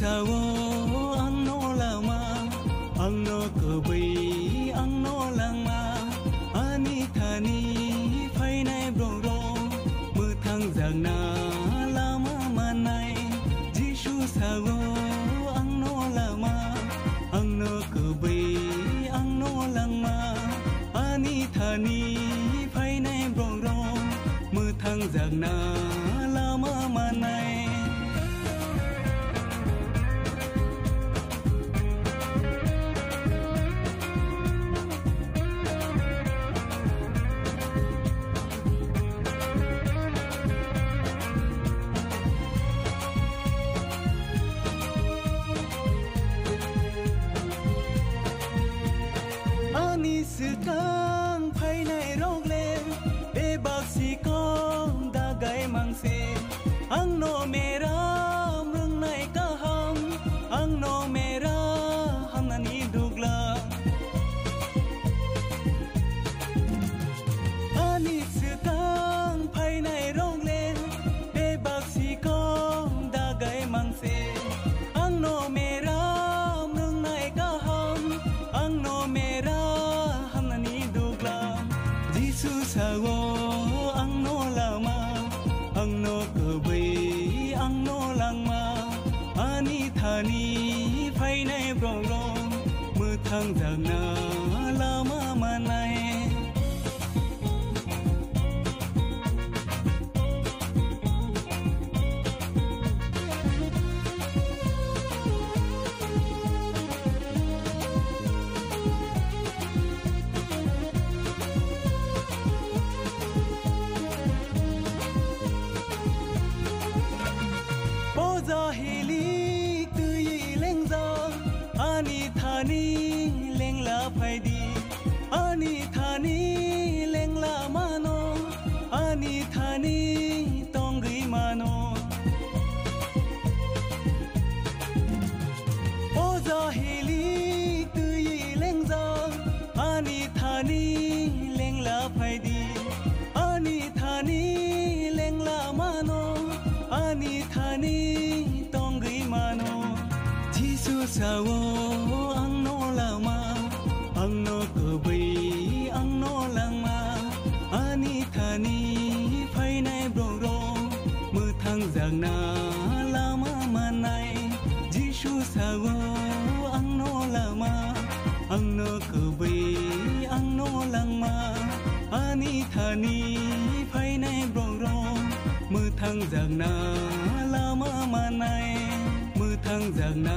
sawo angno lama angno kubai angno langma ani thani phainai broro muthang jangna lama manai jisu sawo angno lama angno kubai angno langma ani thani phainai broro muthang jangna lama manai Sekang phainai rogle bebak sikong dagai mangse angno mera mrungnai kaham angno mera hamnani dugla ani sekang phainai rogle bebak sikong dagai mangse angno mera mrungnai kaham angno mera sawo angno lama angno kubai angno langma ani thani phainai broro muthang jangna lama manai Jahili tui lengza ani thani lengla phaidi ani thani lengla mano ani thani tongri mano o jahili tui lengza ani thani lengla phaidi ani thani lengla mano ani thani tongri mano jisu sawo angno lama angno kubai angno langma ani thani phainai broro muthang jangna lama manai jisu sawo angno lama angno kubai angno langma ani thani phainai broro muthang jangna lama manai muthang jangna